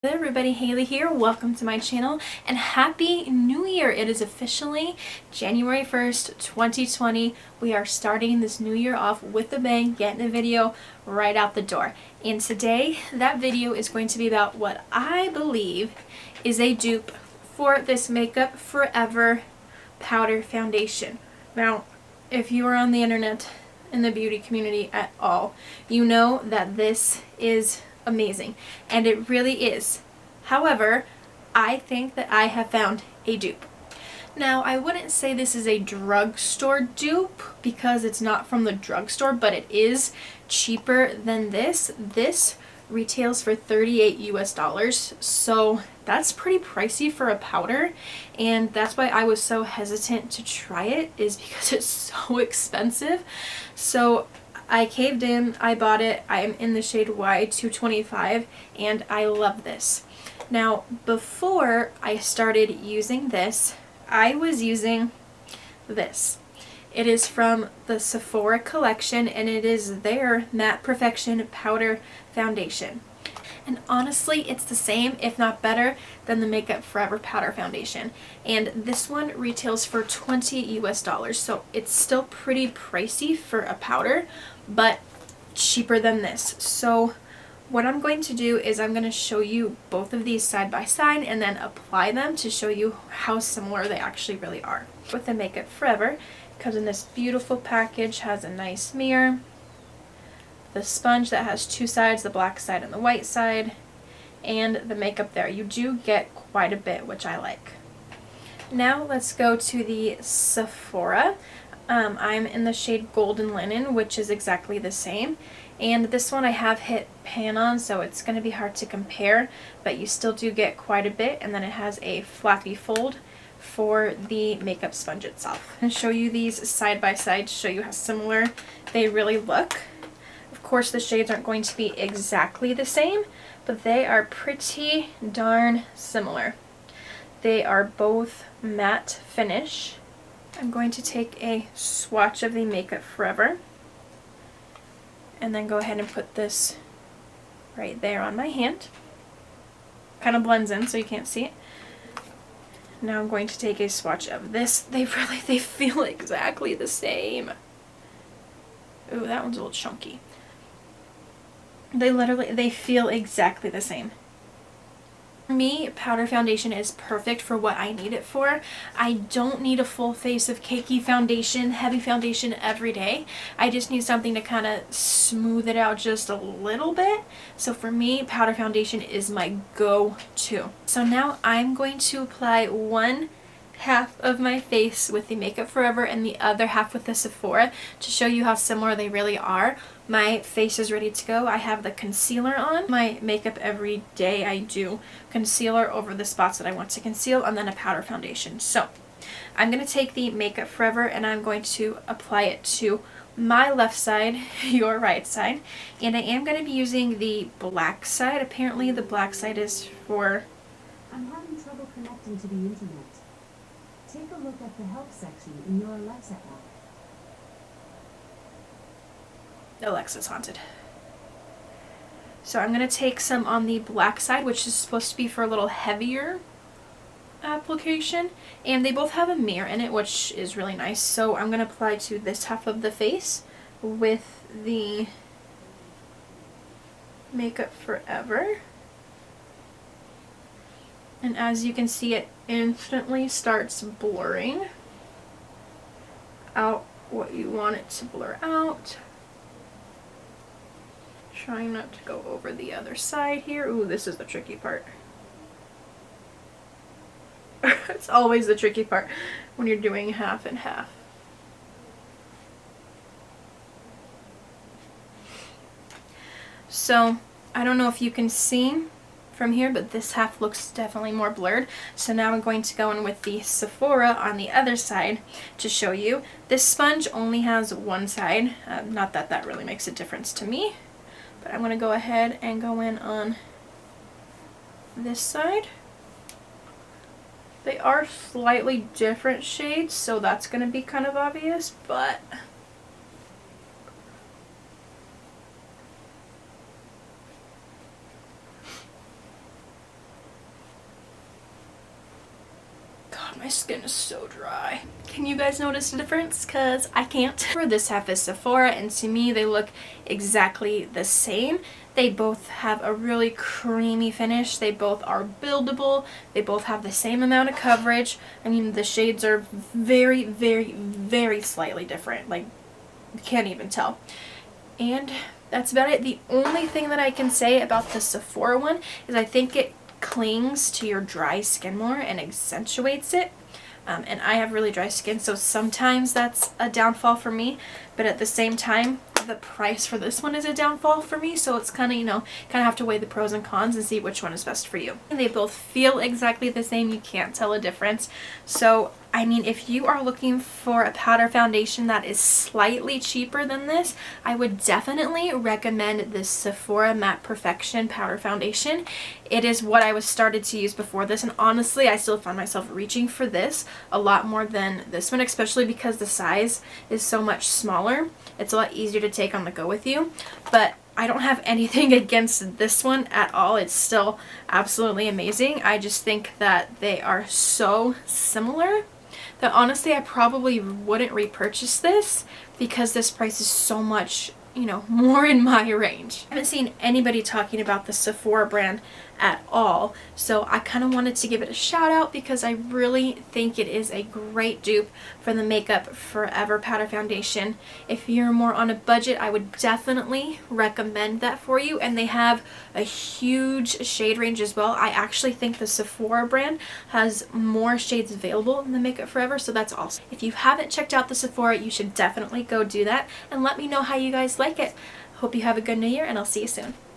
Hey everybody, Haley here. Welcome to my channel and Happy New Year! It is officially January 1st, 2020. We are starting this new year off with a bang, getting a video right out the door. And today, that video is going to be about what I believe is a dupe for this Makeup Forever powder foundation. Now, if you are on the internet in the beauty community at all, you know that this is amazing, and it really is. However, I think that I have found a dupe. Now, I wouldn't say this is a drugstore dupe because it's not from the drugstore, but it is cheaper than this. This retails for $38 US, so that's pretty pricey for a powder, and that's why I was so hesitant to try it, is because it's so expensive. So I caved in, I bought it. I am in the shade Y225 and I love this. Now, before I started using this, I was using this. It is from the Sephora collection and it is their Matte Perfection Powder Foundation. And honestly, it's the same, if not better, than the Makeup Forever Powder Foundation. And this one retails for $20 US, so it's still pretty pricey for a powder, but cheaper than this. So what I'm going to do is I'm going to show you both of these side by side and then apply them to show you how similar they actually really are. With the Makeup Forever, it comes in this beautiful package, has a nice mirror, the sponge that has two sides, the black side and the white side, and the makeup there. You do get quite a bit, which I like. Now let's go to the Sephora. I'm in the shade Golden Linen, which is exactly the same. And this one I have hit pan on, so it's going to be hard to compare, but you still do get quite a bit. And then it has a flappy fold for the makeup sponge itself. I'm going to show you these side by side to show you how similar they really look. Of course, the shades aren't going to be exactly the same, but they are pretty darn similar. They are both matte finish. I'm going to take a swatch of the Makeup Forever and then go ahead and put this right there on my hand. Kind of blends in so you can't see it. Now I'm going to take a swatch of this. They feel exactly the same. Ooh, that one's a little chunky. They feel exactly the same. For me, powder foundation is perfect for what I need it for. I don't need a full face of cakey foundation, heavy foundation every day. I just need something to kind of smooth it out just a little bit. So for me, powder foundation is my go-to. So now I'm going to apply one half of my face with the Makeup Forever and the other half with the Sephora to show you how similar they really are. My face is ready to go. I have the concealer on. My makeup every day I do concealer over the spots that I want to conceal and then a powder foundation. So I'm going to take the Makeup Forever and I'm going to apply it to my left side, your right side, and I am going to be using the black side. Apparently the black side is for... I'm having trouble connecting to the internet. Take a look at the help section in your Alexa app. Alexa's haunted. So I'm going to take some on the black side, which is supposed to be for a little heavier application. And they both have a mirror in it, which is really nice. So I'm going to apply to this half of the face with the Makeup Forever. And as you can see, it instantly starts blurring out what you want it to blur out. Trying not to go over the other side here. Ooh, this is the tricky part. It's always the tricky part when you're doing half and half. So, I don't know if you can see from here, but this half looks definitely more blurred. So now I'm going to go in with the Sephora on the other side to show you. This sponge only has one side. Not that that really makes a difference to me, but I'm going to go ahead and go in on this side. They are slightly different shades, so that's going to be kind of obvious, but my skin is so dry. Can you guys notice the difference? Because I can't. For this half is Sephora, and to me they look exactly the same. They both have a really creamy finish. They both are buildable. They both have the same amount of coverage. I mean, the shades are very, very, very slightly different. Like, you can't even tell. And that's about it. The only thing that I can say about the Sephora one is I think it clings to your dry skin more and accentuates it. And I have really dry skin, so sometimes that's a downfall for me, but at the same time the price for this one is a downfall for me, so it's kind of, you know, kind of have to weigh the pros and cons and see which one is best for you. And they both feel exactly the same. You can't tell a difference. So I mean, if you are looking for a powder foundation that is slightly cheaper than this, I would definitely recommend this Sephora Matte Perfection Powder Foundation. It is what I was started to use before this, and honestly, I still find myself reaching for this a lot more than this one, especially because the size is so much smaller. It's a lot easier to take on the go with you, but I don't have anything against this one at all. It's still absolutely amazing. I just think that they are so similar that honestly I probably wouldn't repurchase this because this price is so much, you know, more in my range. I haven't seen anybody talking about the Sephora brand at all, so I kind of wanted to give it a shout out because I really think it is a great dupe for the Makeup Forever powder foundation. If you're more on a budget, I would definitely recommend that for you, and they have a huge shade range as well. I actually think the Sephora brand has more shades available than the Makeup Forever, so that's awesome. If you haven't checked out the Sephora, you should definitely go do that and let me know how you guys like it. Hope you have a good new year, and I'll see you soon.